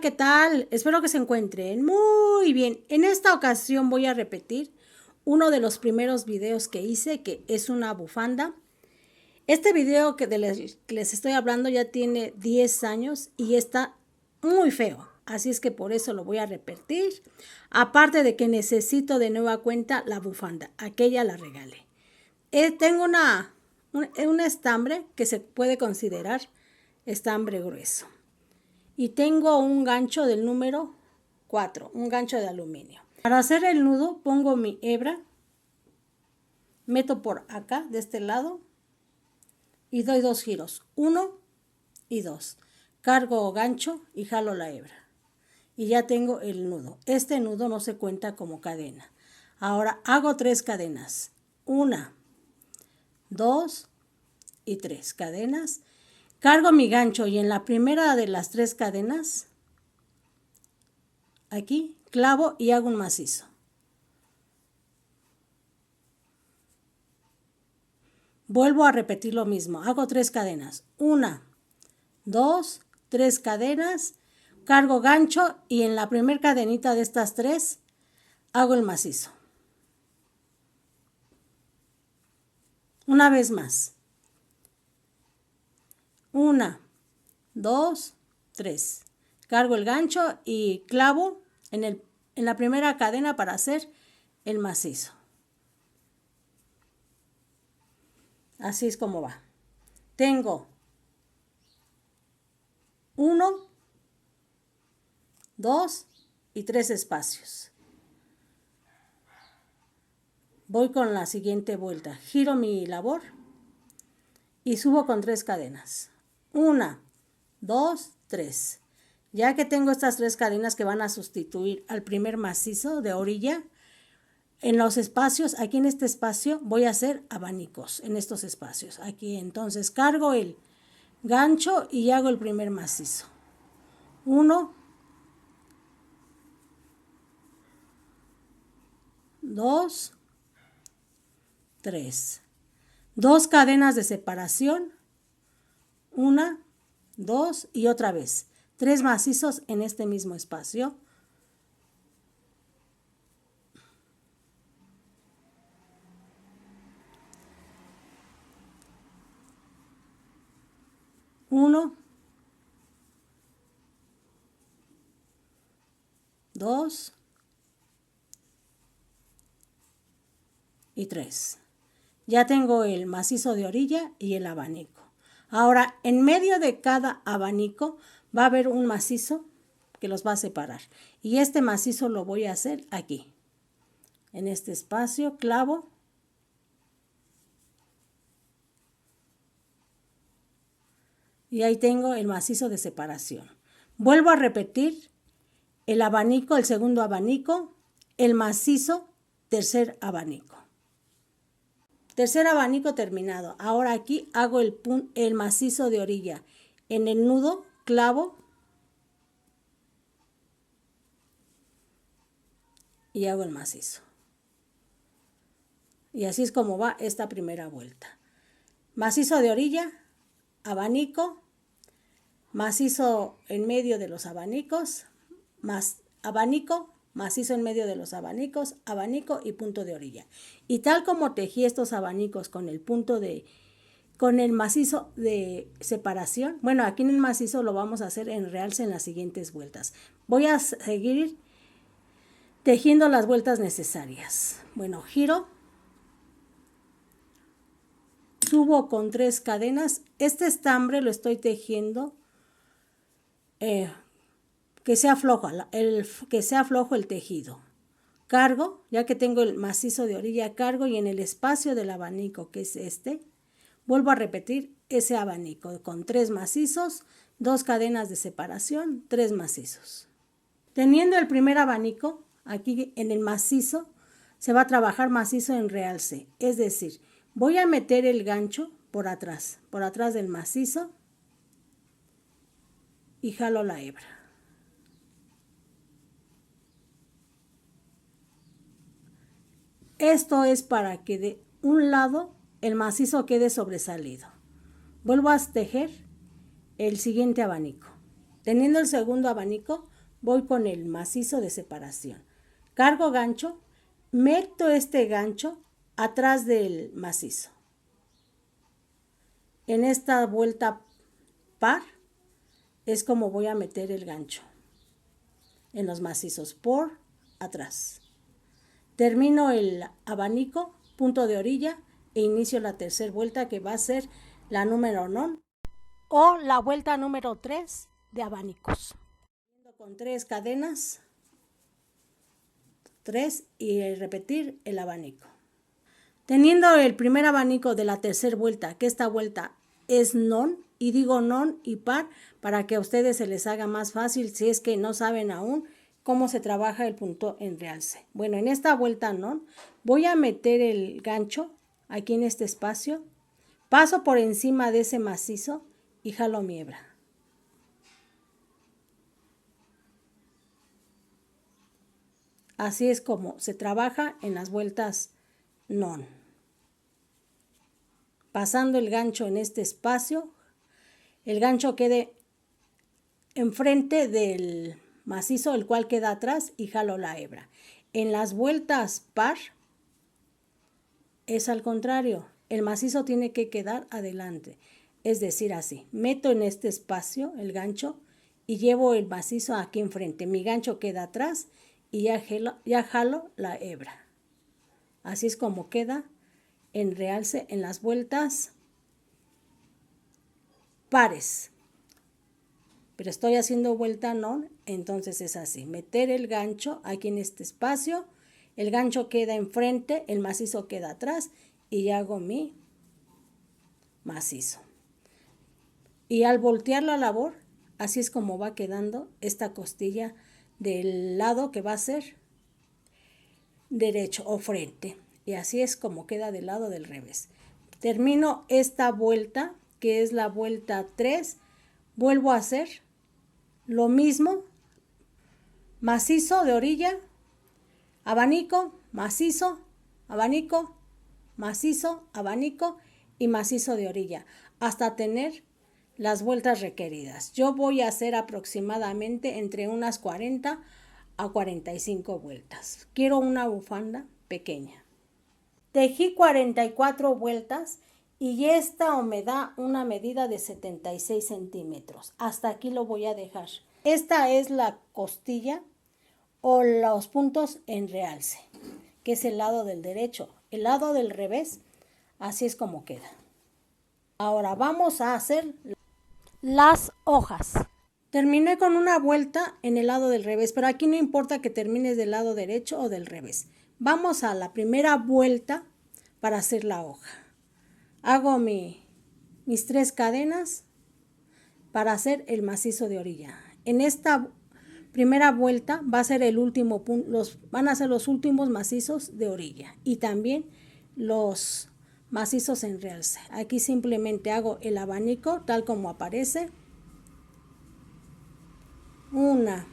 ¿qué tal? Espero que se encuentren muy bien. En esta ocasión voy a repetir uno de los primeros videos que hice, que es una bufanda. Este video que les estoy hablando ya tiene 10 años y está muy feo. Así es que por eso lo voy a repetir. Aparte de que necesito de nueva cuenta la bufanda. Aquella la regalé. Tengo un estambre que se puede considerar estambre grueso. Y tengo un gancho del número 4, un gancho de aluminio. Para hacer el nudo pongo mi hebra, meto por acá, de este lado, y doy 2 giros, 1 y 2. Cargo gancho y jalo la hebra. Y ya tengo el nudo. Este nudo no se cuenta como cadena. Ahora hago 3 cadenas. 1, 2 y 3 cadenas. Cargo mi gancho y en la primera de las 3 cadenas, aquí clavo y hago un macizo. Vuelvo a repetir lo mismo. Hago 3 cadenas. 1, 2, 3 cadenas. Cargo gancho y en la primera cadenita de estas 3 hago el macizo. Una vez más. 1, 2, 3. Cargo el gancho y clavo en la primera cadena para hacer el macizo. Así es como va. Tengo 1, 2 y 3 espacios. Voy con la siguiente vuelta. Giro mi labor y subo con 3 cadenas. 1, 2, 3. Ya que tengo estas 3 cadenas que van a sustituir al primer macizo de orilla, en los espacios, aquí en este espacio, voy a hacer abanicos en estos espacios. Aquí entonces cargo el gancho y hago el primer macizo. 1, 2, 3. 2 cadenas de separación. 1, 2 y otra vez. 3 macizos en este mismo espacio. 1, 2 y 3. Ya tengo el macizo de orilla y el abanico. Ahora, en medio de cada abanico va a haber un macizo que los va a separar. Y este macizo lo voy a hacer aquí. En este espacio clavo. Y ahí tengo el macizo de separación. Vuelvo a repetir el abanico, el segundo abanico, el macizo, tercer abanico. Tercer abanico terminado. Ahora aquí hago el macizo de orilla. En el nudo clavo y hago el macizo. Y así es como va esta primera vuelta. Macizo de orilla, abanico, macizo en medio de los abanicos, más abanico, macizo en medio de los abanicos, abanico y punto de orilla. Y tal como tejí estos abanicos con el macizo de separación, bueno, aquí en el macizo lo vamos a hacer en realce en las siguientes vueltas. Voy a seguir tejiendo las vueltas necesarias. Bueno, giro, subo con 3 cadenas. Este estambre lo estoy tejiendo que sea flojo el tejido. Cargo, ya que tengo el macizo de orilla, cargo y en el espacio del abanico, que es este, vuelvo a repetir ese abanico con 3 macizos, 2 cadenas de separación, 3 macizos. Teniendo el primer abanico, aquí en el macizo, se va a trabajar macizo en realce, es decir, voy a meter el gancho por atrás del macizo y jalo la hebra. Esto es para que de un lado el macizo quede sobresalido. Vuelvo a tejer el siguiente abanico. Teniendo el segundo abanico, voy con el macizo de separación. Cargo gancho, meto este gancho atrás del macizo. En esta vuelta par es como voy a meter el gancho en los macizos por atrás. Termino el abanico, punto de orilla e inicio la tercera vuelta que va a ser la número non o la vuelta número 3 de abanicos. Con 3 cadenas, 3 y repetir el abanico. Teniendo el primer abanico de la tercera vuelta, que esta vuelta es non, y digo non y par para que a ustedes se les haga más fácil si es que no saben aún cómo se trabaja el punto en realce. Bueno, en esta vuelta non, voy a meter el gancho aquí en este espacio, paso por encima de ese macizo y jalo mi hebra. Así es como se trabaja en las vueltas non. Pasando el gancho en este espacio, el gancho quede enfrente del macizo, el cual queda atrás, y jalo la hebra. En las vueltas par es al contrario, el macizo tiene que quedar adelante, es decir, así, meto en este espacio el gancho y llevo el macizo aquí enfrente, mi gancho queda atrás y ya jalo la hebra. Así es como queda en realce en las vueltas pares. Pero estoy haciendo vuelta non, entonces es así. Meter el gancho aquí en este espacio, el gancho queda enfrente, el macizo queda atrás y hago mi macizo. Y al voltear la labor, así es como va quedando esta costilla del lado que va a ser derecho o frente. Y así es como queda del lado del revés. Termino esta vuelta, que es la vuelta 3, vuelvo a hacer lo mismo, macizo de orilla, abanico, macizo, abanico, macizo, abanico y macizo de orilla, hasta tener las vueltas requeridas. Yo voy a hacer aproximadamente entre unas 40 a 45 vueltas. Quiero una bufanda pequeña. Tejí 44 vueltas y esta me da una medida de 76 centímetros. Hasta aquí lo voy a dejar. Esta es la costilla o los puntos en realce, que es el lado del derecho. El lado del revés, así es como queda. Ahora vamos a hacer las hojas. Terminé con una vuelta en el lado del revés, pero aquí no importa que termines del lado derecho o del revés. Vamos a la primera vuelta para hacer la hoja. Hago mis 3 cadenas para hacer el macizo de orilla. En esta primera vuelta va a ser el último punto, van a ser los últimos macizos de orilla y también los macizos en realce. Aquí simplemente hago el abanico tal como aparece. 1,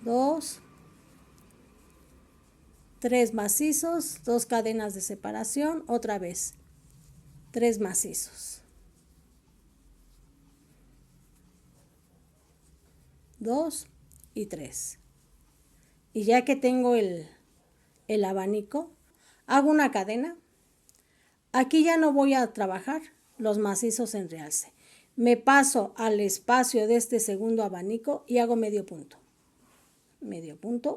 2, 3 macizos, 2 cadenas de separación, otra vez 3 macizos, 2 y 3. Y ya que tengo el abanico, hago una cadena. Aquí ya no voy a trabajar los macizos en realce. Me paso al espacio de este segundo abanico y hago medio punto,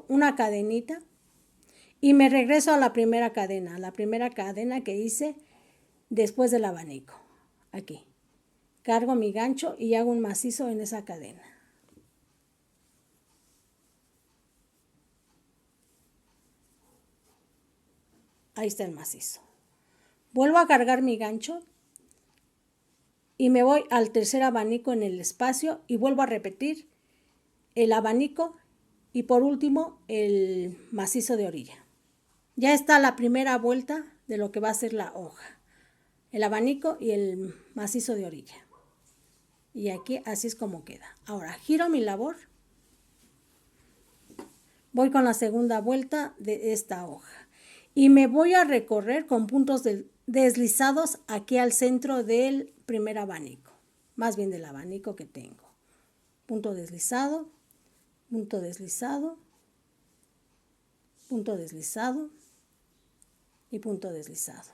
una cadenita y me regreso a la primera cadena que hice después del abanico. Aquí cargo mi gancho y hago un macizo en esa cadena. Ahí está el macizo. Vuelvo a cargar mi gancho y me voy al tercer abanico en el espacio y vuelvo a repetir el abanico y por último el macizo de orilla. Ya está la primera vuelta de lo que va a ser la hoja, el abanico y el macizo de orilla. Y aquí así es como queda. Ahora giro mi labor, voy con la segunda vuelta de esta hoja y me voy a recorrer con puntos deslizados aquí al centro del primer abanico, más bien del abanico que tengo. punto deslizado, punto deslizado, punto deslizado y punto deslizado.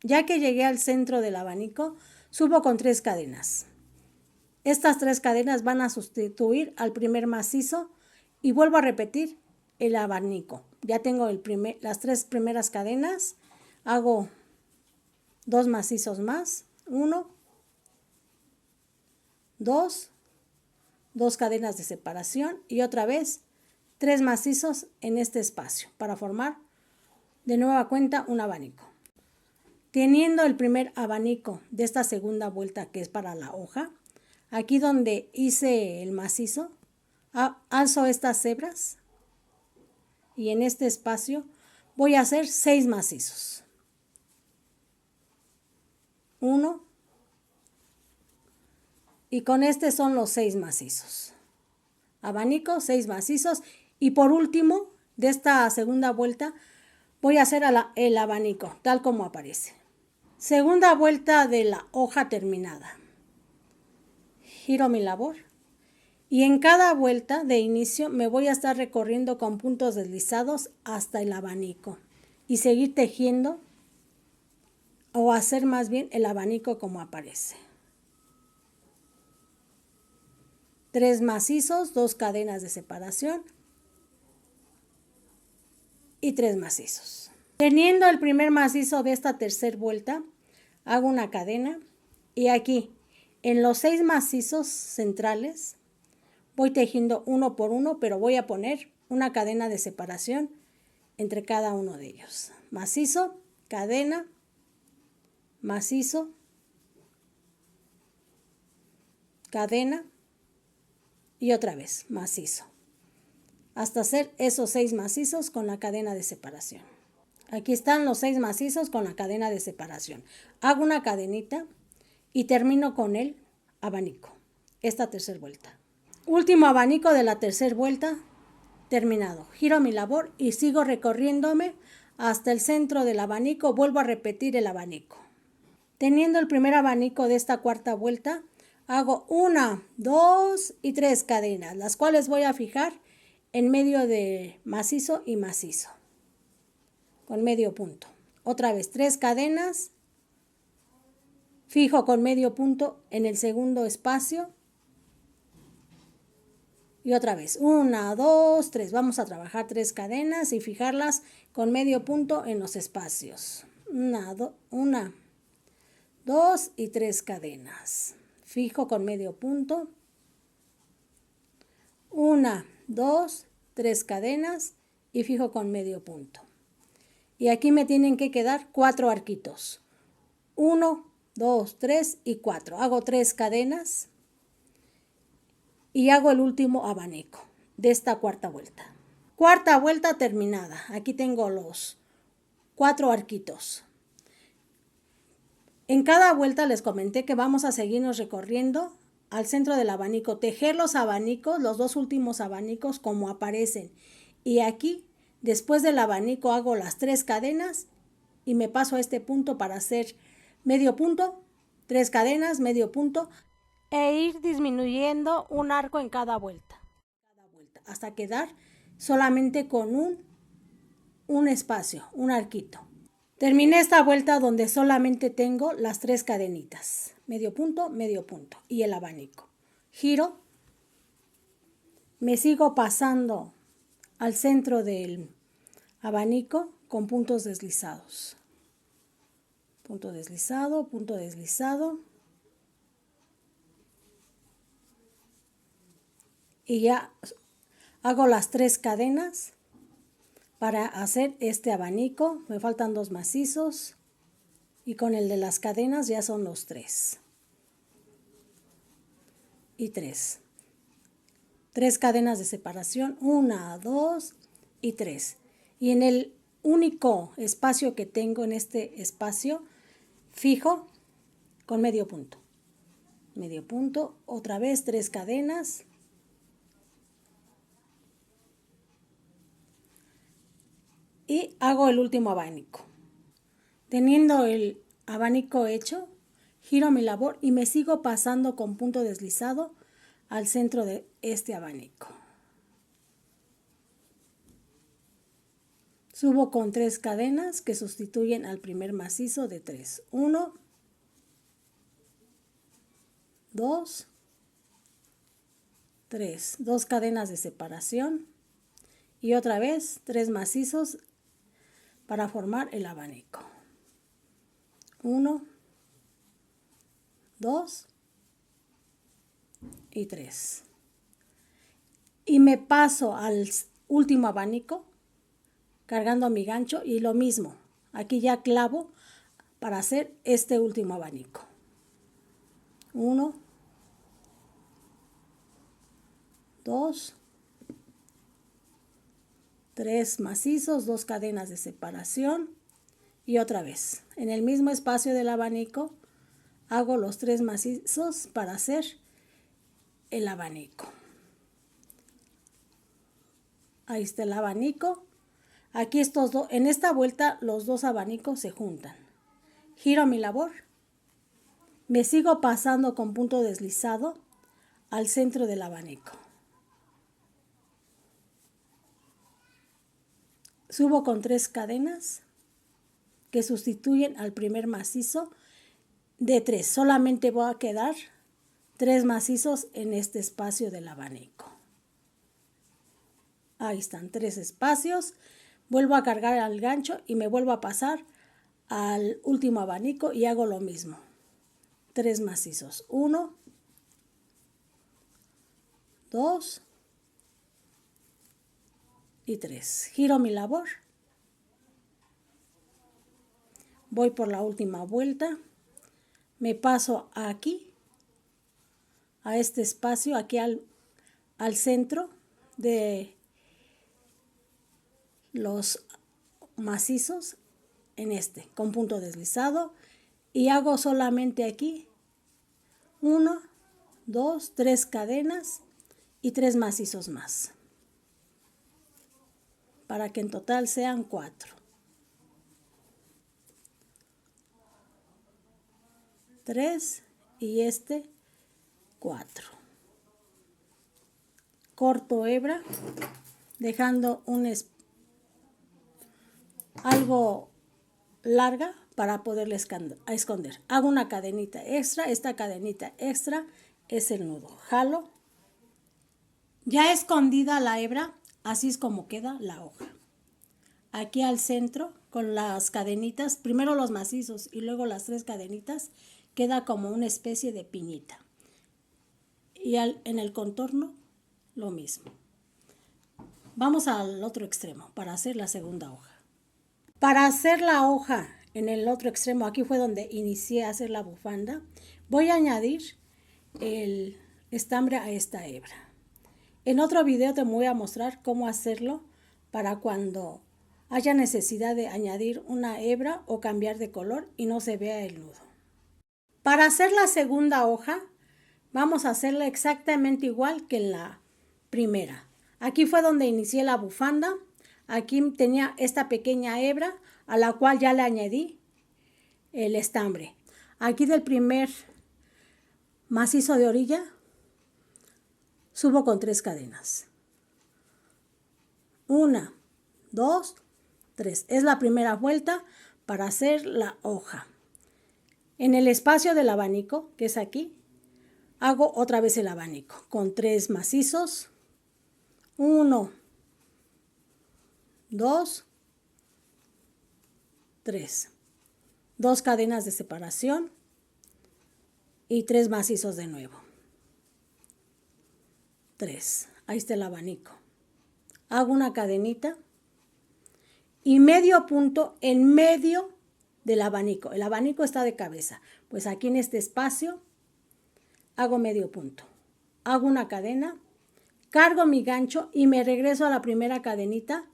Ya que llegué al centro del abanico, subo con 3 cadenas. Estas 3 cadenas van a sustituir al primer macizo y vuelvo a repetir el abanico. Ya tengo las 3 primeras cadenas, hago 2 macizos más, 1, 2, 2 cadenas de separación y otra vez 3 macizos en este espacio para formar de nueva cuenta un abanico. Teniendo el primer abanico de esta segunda vuelta que es para la hoja, aquí donde hice el macizo, alzo estas hebras y en este espacio voy a hacer 6 macizos. 1 y con este son los 6 macizos. Abanico, 6 macizos y por último de esta segunda vuelta voy a hacer el abanico tal como aparece. Segunda vuelta de la hoja terminada. Giro mi labor y en cada vuelta de inicio me voy a estar recorriendo con puntos deslizados hasta el abanico y seguir tejiendo o hacer más bien el abanico como aparece. 3 macizos, 2 cadenas de separación y 3 macizos. Teniendo el primer macizo de esta tercera vuelta, hago una cadena y aquí en los 6 macizos centrales voy tejiendo uno por uno, pero voy a poner una cadena de separación entre cada uno de ellos. Macizo, cadena, macizo, cadena y otra vez macizo, hasta hacer esos 6 macizos con la cadena de separación. Aquí están los 6 macizos con la cadena de separación. Hago una cadenita y termino con el abanico, esta tercera vuelta. Último abanico de la tercera vuelta terminado. Giro mi labor y sigo recorriéndome hasta el centro del abanico. Vuelvo a repetir el abanico. Teniendo el primer abanico de esta cuarta vuelta, hago 1, 2 y 3 cadenas, las cuales voy a fijar en medio de macizo y macizo, con medio punto. Otra vez 3 cadenas, fijo con medio punto en el segundo espacio y otra vez 1, 2, 3. Vamos a trabajar 3 cadenas y fijarlas con medio punto en los espacios. 1, 2 y 3 cadenas. Fijo con medio punto. 1, 2, 3 cadenas y fijo con medio punto. Y aquí me tienen que quedar 4 arquitos. 1, 2, 3 y 4. Hago 3 cadenas y hago el último abanico de esta cuarta vuelta. Cuarta vuelta terminada. Aquí tengo los 4 arquitos. En cada vuelta les comenté que vamos a seguirnos recorriendo al centro del abanico, tejer los abanicos, los 2 últimos abanicos como aparecen. Y aquí, después del abanico, hago las 3 cadenas y me paso a este punto para hacer medio punto, 3 cadenas, medio punto, e ir disminuyendo un arco en cada vuelta, hasta quedar solamente con un espacio, un arquito. Terminé esta vuelta donde solamente tengo las 3 cadenitas, medio punto y el abanico. Giro, me sigo pasando al centro del abanico con puntos deslizados. Punto deslizado, punto deslizado. Y ya hago las 3 cadenas para hacer este abanico. Me faltan 2 macizos y con el de las cadenas ya son los 3 y 3. 3 cadenas de separación, 1, 2 y 3. Y en el único espacio que tengo, en este espacio, fijo con medio punto. Medio punto, otra vez 3 cadenas. Y hago el último abanico. Teniendo el abanico hecho, giro mi labor y me sigo pasando con punto deslizado al centro de este abanico. Subo con 3 cadenas que sustituyen al primer macizo de 3. 1, 2, 3. 2 cadenas de separación y otra vez 3 macizos para formar el abanico. 1, 2 y 3. Y me paso al último abanico cargando mi gancho y lo mismo. Aquí ya clavo para hacer este último abanico. 1, 2, 3 macizos, 2 cadenas de separación y otra vez en el mismo espacio del abanico hago los 3 macizos para hacer el abanico. Ahí está el abanico. Aquí en esta vuelta los 2 abanicos se juntan. Giro mi labor. Me sigo pasando con punto deslizado al centro del abanico. Subo con 3 cadenas que sustituyen al primer macizo de 3. Solamente voy a quedar 3 macizos en este espacio del abanico. Ahí están 3 espacios. Vuelvo a cargar al gancho y me vuelvo a pasar al último abanico y hago lo mismo. 3 macizos. 1, 2 y 3. Giro mi labor. Voy por la última vuelta. Me paso aquí, a este espacio, aquí al centro de los macizos, en este, con punto deslizado, y hago solamente aquí 1, 2, 3 cadenas y 3 macizos más, para que en total sean 4. 3 y este 4. Corto hebra, dejando algo larga para poderle esconder. Hago una cadenita extra. Esta cadenita extra es el nudo. Jalo. Ya escondida la hebra, así es como queda la hoja. Aquí al centro, con las cadenitas, primero los macizos y luego las 3 cadenitas, queda como una especie de piñita. Y en el contorno, lo mismo. Vamos al otro extremo para hacer la segunda hoja. Para hacer la hoja en el otro extremo, aquí fue donde inicié a hacer la bufanda, voy a añadir el estambre a esta hebra. En otro video te voy a mostrar cómo hacerlo para cuando haya necesidad de añadir una hebra o cambiar de color y no se vea el nudo. Para hacer la segunda hoja, vamos a hacerla exactamente igual que en la primera. Aquí fue donde inicié la bufanda. Aquí tenía esta pequeña hebra a la cual ya le añadí el estambre. Aquí del primer macizo de orilla subo con 3 cadenas. 1, 2, 3. Es la primera vuelta para hacer la hoja. En el espacio del abanico, que es aquí, hago otra vez el abanico con 3 macizos. 1, 2, 3. 2 cadenas de separación y 3 macizos de nuevo. 3. Ahí está el abanico. Hago una cadenita y medio punto en medio del abanico. El abanico está de cabeza. Pues aquí en este espacio hago medio punto. Hago una cadena, cargo mi gancho y me regreso a la primera cadenita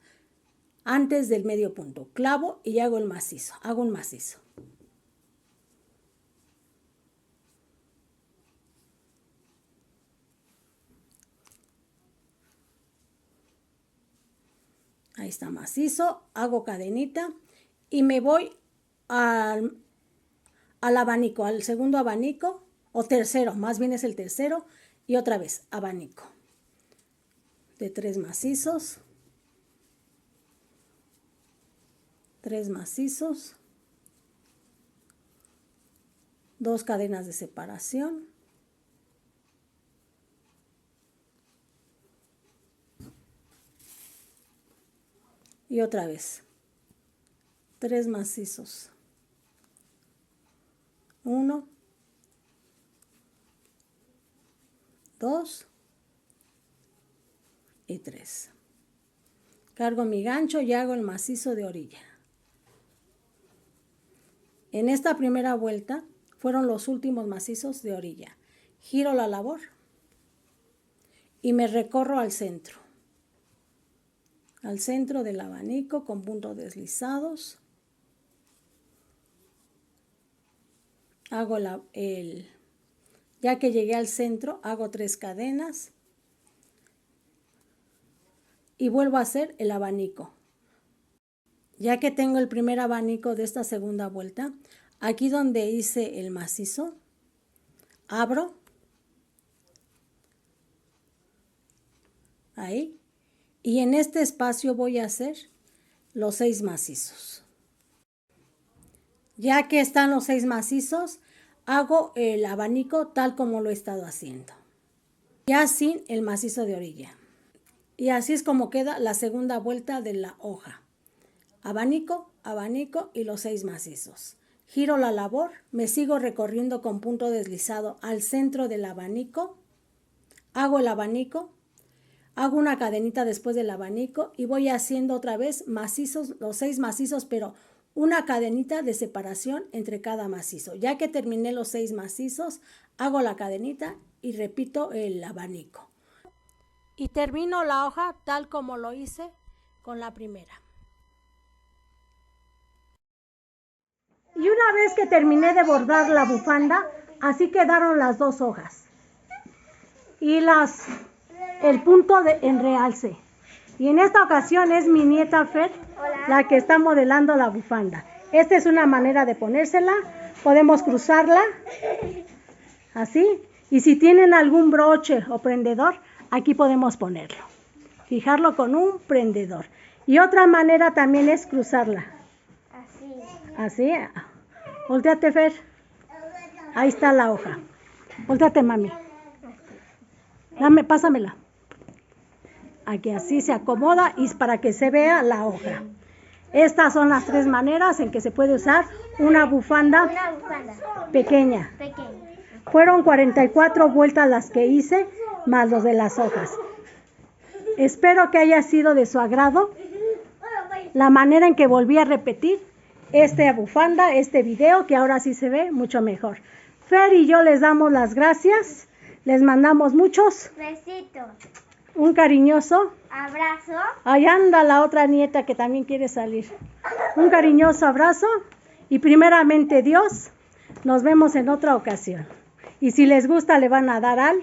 antes del medio punto. Clavo y hago el macizo. Hago un macizo. Ahí está macizo, hago cadenita y me voy al abanico, al segundo abanico, o tercero, más bien es el tercero, Y otra vez, abanico. De 3 macizos. 3 macizos. 2 cadenas de separación. Y otra vez, 3 macizos. 1, 2 y 3. Cargo mi gancho y hago el macizo de orilla. En esta primera vuelta fueron los últimos macizos de orilla. Giro la labor y me recorro al centro del abanico con puntos deslizados. Hago ya que llegué al centro, hago 3 cadenas y vuelvo a hacer el abanico. Ya que tengo el primer abanico de esta segunda vuelta, aquí donde hice el macizo, abro, ahí, y en este espacio voy a hacer los 6 macizos. Ya que están los 6 macizos, hago el abanico tal como lo he estado haciendo, ya sin el macizo de orilla. Y así es como queda la segunda vuelta de la hoja. Abanico, abanico y los 6 macizos. Giro la labor, me sigo recorriendo con punto deslizado al centro del abanico, hago el abanico, hago una cadenita después del abanico y voy haciendo otra vez macizos, los 6 macizos, pero una cadenita de separación entre cada macizo. Ya que terminé los 6 macizos, hago la cadenita y repito el abanico. Y termino la hoja tal como lo hice con la primera. Y una vez que terminé de bordar la bufanda, así quedaron las 2 hojas. Y el punto en realce. Y en esta ocasión es mi nieta Fer la que está modelando la bufanda. Esta es una manera de ponérsela. Podemos cruzarla así. Y si tienen algún broche o prendedor, aquí podemos ponerlo. Fijarlo con un prendedor. Y otra manera también es cruzarla. Así. Volteate, Fer. Ahí está la hoja. Volteate, mami. Pásamela. Aquí así se acomoda y para que se vea la hoja. Estas son las 3 maneras en que se puede usar una bufanda pequeña. Fueron 44 vueltas las que hice, más los de las hojas. Espero que haya sido de su agrado la manera en que volví a repetir esta bufanda, este video, que ahora sí se ve mucho mejor. Fer y yo les damos las gracias. Les mandamos muchos besitos. Un cariñoso Abrazo. Ahí anda la otra nieta que también quiere salir. Un cariñoso abrazo y primeramente Dios, nos vemos en otra ocasión. Y si les gusta le van a dar al